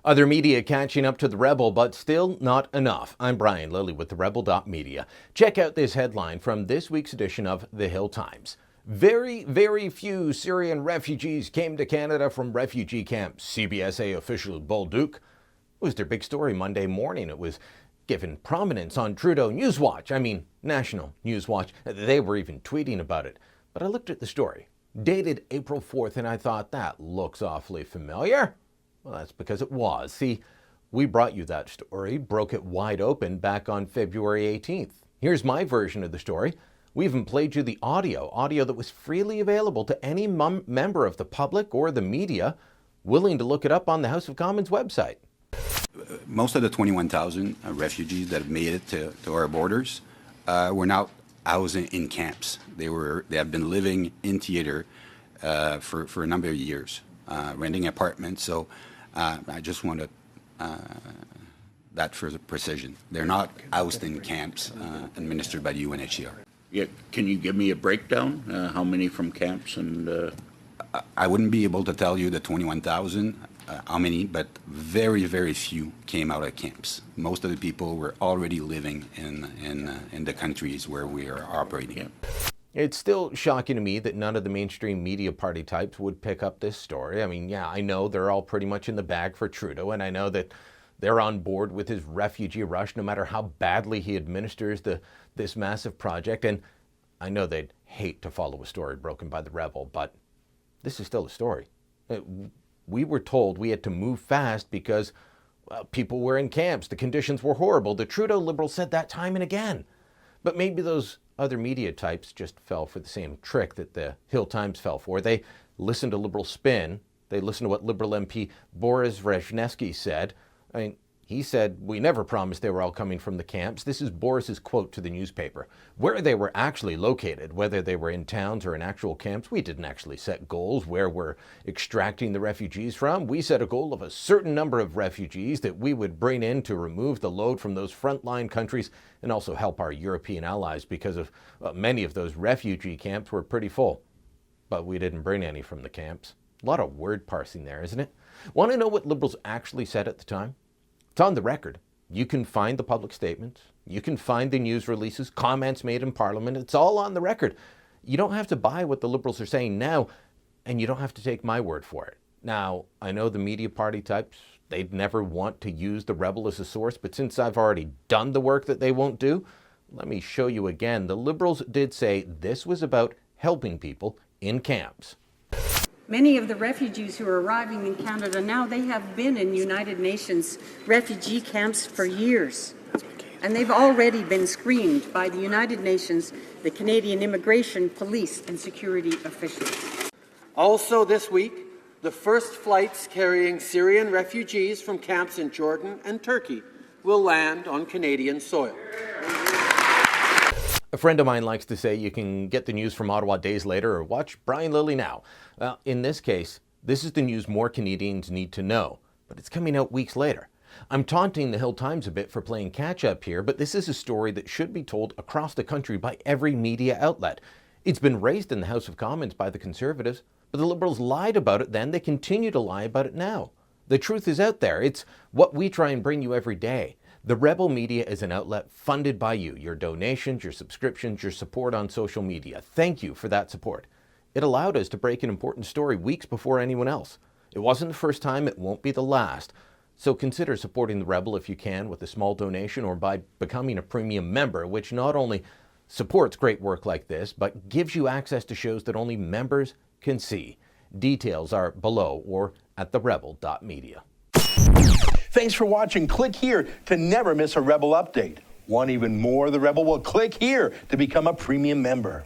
Other media catching up to the Rebel, but still not enough. I'm Brian Lilly with the Rebel.media. Check out this headline from this week's edition of The Hill Times. Very, very few Syrian refugees came to Canada from refugee camps. CBSA official Bolduc. It was their big story Monday morning. It was given prominence on Trudeau National Newswatch. They were even tweeting about it. But I looked at the story, dated April 4th, and I thought, that looks awfully familiar. Well, that's because it was. See, we brought you that story, broke it wide open back on February 18th. Here's my version of the story. We even played you the audio that was freely available to any member of the public or the media willing to look it up on the House of Commons website. Most of the 21,000 refugees that have made it to our borders were now housed in camps. They have been living in theater for a number of years, renting apartments. So I just want to that for the precision. They're not housed in camps administered by the UNHCR. Yeah, can you give me a breakdown? How many from camps and? I wouldn't be able to tell you the 21,000, how many, but very, very few came out of camps. Most of the people were already living in the countries where we are operating. Yeah. It's still shocking to me that none of the mainstream media party types would pick up this story. I know they're all pretty much in the bag for Trudeau, and I know that they're on board with his refugee rush no matter how badly he administers this massive project. And I know they'd hate to follow a story broken by the Rebel, but this is still a story. We were told we had to move fast because people were in camps. The conditions were horrible. The Trudeau Liberals said that time and again. But maybe those other media types just fell for the same trick that the Hill Times fell for. They listened to Liberal spin. They listened to what Liberal MP Boris Rezhnevsky said. He said, we never promised they were all coming from the camps. This is Boris's quote to the newspaper. Where they were actually located, whether they were in towns or in actual camps, we didn't actually set goals where we're extracting the refugees from. We set a goal of a certain number of refugees that we would bring in to remove the load from those frontline countries and also help our European allies because of many of those refugee camps were pretty full. But we didn't bring any from the camps. A lot of word parsing there, isn't it? Want to know what Liberals actually said at the time? It's on the record. You can find the public statements. You can find the news releases, comments made in Parliament. It's all on the record. You don't have to buy what the Liberals are saying now, and you don't have to take my word for it. Now, I know the media party types, they'd never want to use the Rebel as a source, but since I've already done the work that they won't do, let me show you again. The Liberals did say this was about helping people in camps. Many of the refugees who are arriving in Canada now, they have been in United Nations refugee camps for years. And they've already been screened by the United Nations, the Canadian Immigration, Police and Security officials. Also this week, the first flights carrying Syrian refugees from camps in Jordan and Turkey will land on Canadian soil. A friend of mine likes to say you can get the news from Ottawa days later or watch Brian Lilly now. Well, in this case, this is the news more Canadians need to know, but it's coming out weeks later. I'm taunting the Hill Times a bit for playing catch-up here, but this is a story that should be told across the country by every media outlet. It's been raised in the House of Commons by the Conservatives, but the Liberals lied about it then. They continue to lie about it now. The truth is out there. It's what we try and bring you every day. The Rebel Media is an outlet funded by you, your donations, your subscriptions, your support on social media. Thank you for that support. It allowed us to break an important story weeks before anyone else. It wasn't the first time, it won't be the last. So consider supporting the Rebel if you can with a small donation or by becoming a premium member, which not only supports great work like this, but gives you access to shows that only members can see. Details are below or at therebel.media. Thanks for watching. Click here to never miss a Rebel update. Want even more of the Rebel? Well, click here to become a premium member.